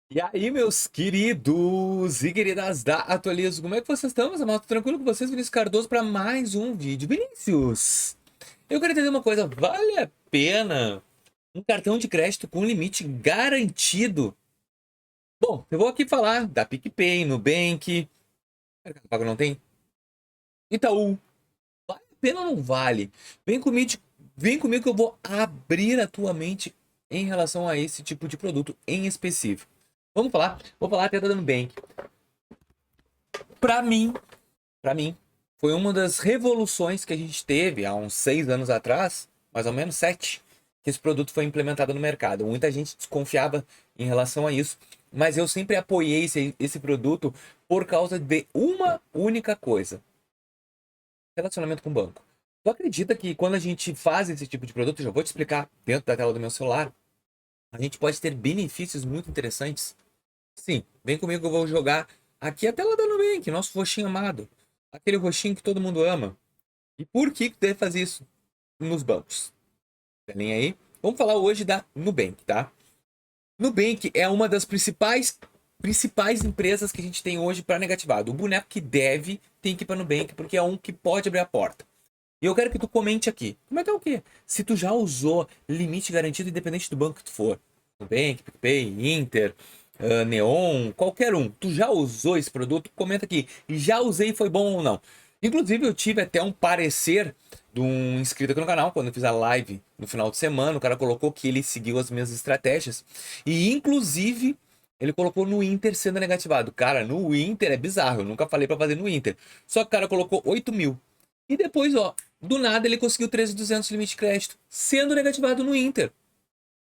E aí, meus queridos e queridas da Atualizo, como é que vocês estão, meus amados? Tudo tranquilo com vocês? Vinícius Cardoso para mais um vídeo. Vinícius, eu quero entender uma coisa, vale a pena um cartão de crédito com limite garantido? Bom, eu vou aqui falar da PicPay, Nubank, Mercado Pago não tem? Itaú, vale a pena ou não vale? Vem comigo, vem comigo que eu vou abrir a tua mente em relação a esse tipo de produto em específico. Vou falar até da Nubank. Para mim, Para mim, foi uma das revoluções que a gente teve há uns 6 anos atrás, mais ou menos 7, que esse produto foi implementado no mercado. Muita gente desconfiava em relação a isso, mas eu sempre apoiei esse produto por causa de uma única coisa: relacionamento com o banco. Tu acredita que quando a gente faz esse tipo de produto, eu já vou te explicar dentro da tela do meu celular, a gente pode ter benefícios muito interessantes? Sim, vem comigo que eu vou jogar aqui a tela da Nubank, nosso roxinho amado. Aquele roxinho que todo mundo ama. E por que deve fazer isso nos bancos? Tem aí? Vamos falar hoje da Nubank, tá? Nubank é uma das principais empresas que a gente tem hoje para negativado. O boneco que deve tem que ir para Nubank porque é um que pode abrir a porta. E eu quero que tu comente aqui. Como é que é o quê? Se tu já usou limite garantido independente do banco que tu for. Nubank, PicPay, Inter, Neon, qualquer um. Tu já usou esse produto? Comenta aqui. Já usei, foi bom ou não? Inclusive, eu tive até um parecer de um inscrito aqui no canal, quando eu fiz a live no final de semana, o cara colocou que ele seguiu as minhas estratégias. E, inclusive, ele colocou no Inter sendo negativado. Cara, no Inter é bizarro, eu nunca falei pra fazer no Inter. Só que o cara colocou 8 mil. E depois, ó, do nada ele conseguiu 13.200 de limite de crédito, sendo negativado no Inter.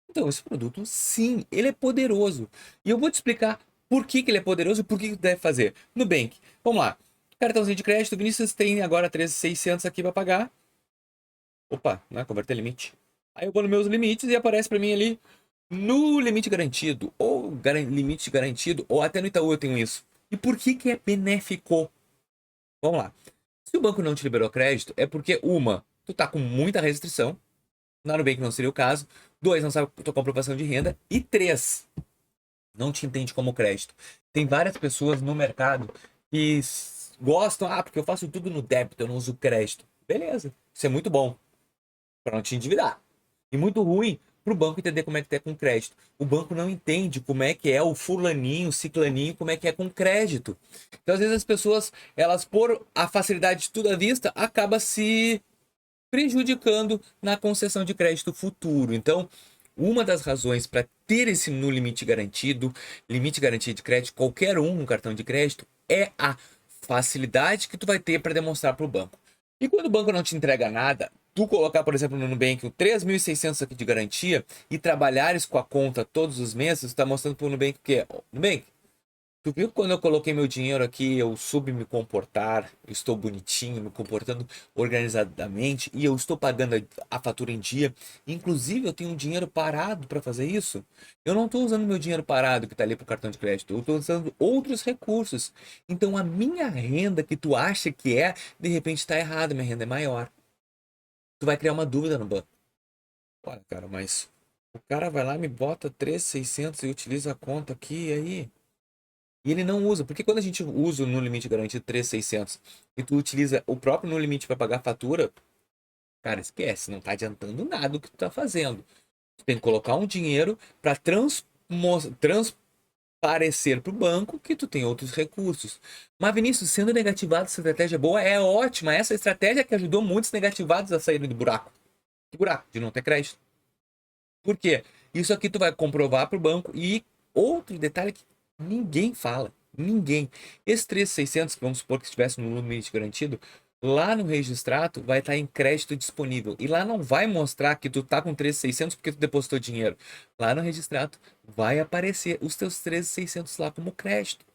Então, esse produto, sim, ele é poderoso. E eu vou te explicar por que ele é poderoso e por que tu deve fazer. Nubank, vamos lá. Cartãozinho de crédito, Vinícius tem agora 13.600 aqui para pagar. Opa, né? Converter limite. Aí eu vou nos meus limites e aparece para mim ali no limite garantido, ou limite garantido, ou até no Itaú eu tenho isso. E por que é benéfico? Vamos lá. Se o banco não te liberou crédito, é porque, uma, tu tá com muita restrição, na Nubank não seria o caso. Dois, não sabe a tua comprovação de renda. E três, não te entende como crédito. Tem várias pessoas no mercado que gostam, porque eu faço tudo no débito, eu não uso crédito. Beleza, isso é muito bom para não te endividar. E muito ruim para o banco entender como é que é com crédito. O banco não entende como é que é o fulaninho, o ciclaninho, como é que é com crédito. Então, às vezes, as pessoas, elas, por a facilidade de tudo à vista, acaba se prejudicando na concessão de crédito futuro. Então, uma das razões para ter esse no limite garantido de crédito, qualquer um no cartão de crédito, é a facilidade que tu vai ter para demonstrar para o banco. E quando o banco não te entrega nada, tu colocar, por exemplo, no Nubank o 3.600 aqui de garantia e trabalhares com a conta todos os meses, está mostrando para o Nubank o quê? Nubank, tu viu que quando eu coloquei meu dinheiro aqui, eu soube me comportar, eu estou bonitinho, me comportando organizadamente e eu estou pagando a fatura em dia. Inclusive, eu tenho um dinheiro parado para fazer isso. Eu não estou usando meu dinheiro parado que está ali para o cartão de crédito, eu estou usando outros recursos. Então, a minha renda que tu acha que é, de repente está errada, minha renda é maior. Tu vai criar uma dúvida no banco. Olha, cara, mas o cara vai lá, me bota 3.600 e utiliza a conta aqui, e aí? E ele não usa, porque quando a gente usa o no limite garantido 3.600 e tu utiliza o próprio no limite para pagar a fatura, cara, esquece, não tá adiantando nada o que tu tá fazendo. Tu tem que colocar um dinheiro para transparecer para o banco que tu tem outros recursos. Mas Vinícius, sendo negativado, essa estratégia é boa, é ótima. Essa estratégia que ajudou muitos negativados a saírem do buraco. Que buraco? De não ter crédito. Por quê? Isso aqui tu vai comprovar para o banco. E outro detalhe que ninguém fala. Ninguém. Esse 3.600, que vamos supor que estivesse no limite garantido, lá no registrato vai estar em crédito disponível. E lá não vai mostrar que tu tá com 3.600 porque tu depositou dinheiro. Lá no registrato vai aparecer os teus 13.600 lá como crédito.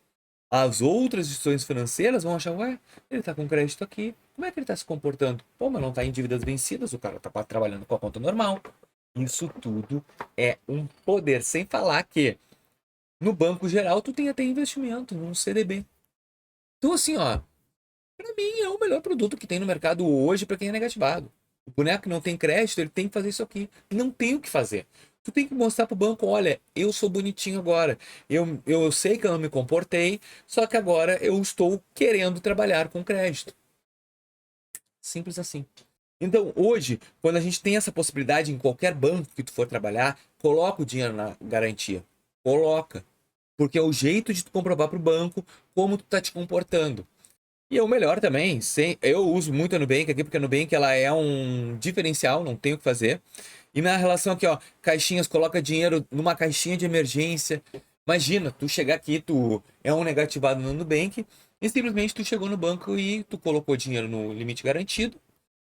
As outras instituições financeiras vão achar, ué, ele tá com crédito aqui. Como é que ele tá se comportando? Pô, mas não tá em dívidas vencidas, o cara tá trabalhando com a conta normal. Isso tudo é um poder. Sem falar que no Banco Geral tu tem até investimento num CDB. Então, assim, ó, pra mim é o melhor produto que tem no mercado hoje para quem é negativado. O boneco que não tem crédito, ele tem que fazer isso aqui. Não tem o que fazer. Tu tem que mostrar pro banco, olha, eu sou bonitinho agora. Eu sei que eu não me comportei, só que agora eu estou querendo trabalhar com crédito. Simples assim. Então, hoje, quando a gente tem essa possibilidade em qualquer banco que tu for trabalhar, coloca o dinheiro na garantia. Coloca. Porque é o jeito de tu comprovar pro banco como tu tá te comportando. E é o melhor também, eu uso muito a Nubank aqui, porque a Nubank ela é um diferencial, não tem o que fazer. E na relação aqui, ó, caixinhas, coloca dinheiro numa caixinha de emergência. Imagina, tu chegar aqui, tu é um negativado no Nubank, e simplesmente tu chegou no banco e tu colocou dinheiro no limite garantido,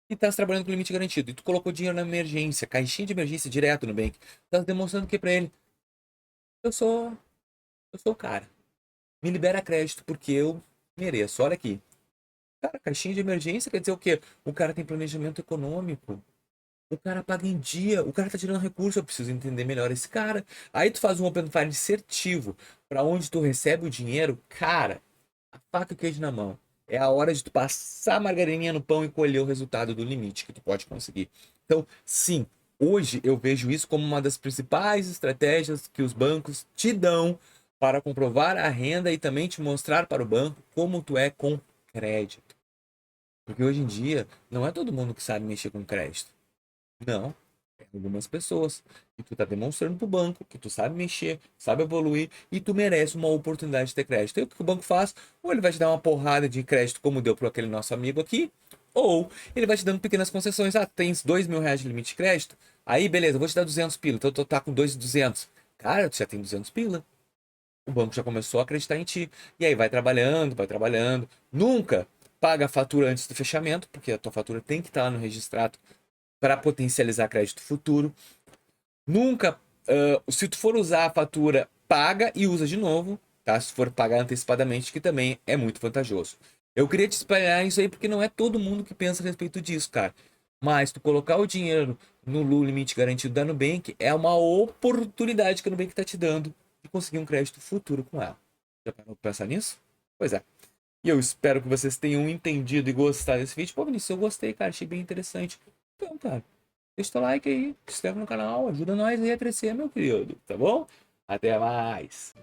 e tá trabalhando com limite garantido. E tu colocou dinheiro na emergência, caixinha de emergência direto no Nubank. Tá demonstrando o que pra ele? Eu sou, eu sou o cara. Me libera crédito porque eu mereço. Olha aqui. Cara, caixinha de emergência quer dizer o quê? O cara tem planejamento econômico. O cara paga em dia. O cara tá tirando recurso. Eu preciso entender melhor esse cara. Aí tu faz um Open Finance assertivo para onde tu recebe o dinheiro. Cara, a faca e o queijo na mão. É a hora de tu passar a margarininha no pão e colher o resultado do limite que tu pode conseguir. Então, sim, hoje eu vejo isso como uma das principais estratégias que os bancos te dão para comprovar a renda e também te mostrar para o banco como tu é com crédito. Porque hoje em dia, não é todo mundo que sabe mexer com crédito. Não. É algumas pessoas. E tu tá demonstrando pro banco que tu sabe mexer, sabe evoluir e tu merece uma oportunidade de ter crédito. E o que o banco faz? Ou ele vai te dar uma porrada de crédito, como deu pro aquele nosso amigo aqui, ou ele vai te dando pequenas concessões. Ah, tens R$ 2.000 de limite de crédito? Aí, beleza, eu vou te dar 200 pila. Então tu tá com 2.200. Cara, tu já tem 200 pila. O banco já começou a acreditar em ti. E aí vai trabalhando, vai trabalhando. Nunca paga a fatura antes do fechamento, porque a tua fatura tem que estar lá no registrado para potencializar crédito futuro. Nunca, se tu for usar a fatura, paga e usa de novo, tá? Se for pagar antecipadamente, que também é muito vantajoso. Eu queria te espalhar isso aí porque não é todo mundo que pensa a respeito disso, cara. Mas tu colocar o dinheiro no limite garantido da Nubank é uma oportunidade que a Nubank está te dando de conseguir um crédito futuro com ela. Já parou pra pensar nisso? Pois é. E eu espero que vocês tenham entendido e gostado desse vídeo. Pô, Vinícius, eu gostei, cara. Achei bem interessante. Então, cara, deixa teu like aí, se inscreve no canal, ajuda nós aí a crescer, meu querido, tá bom? Até mais!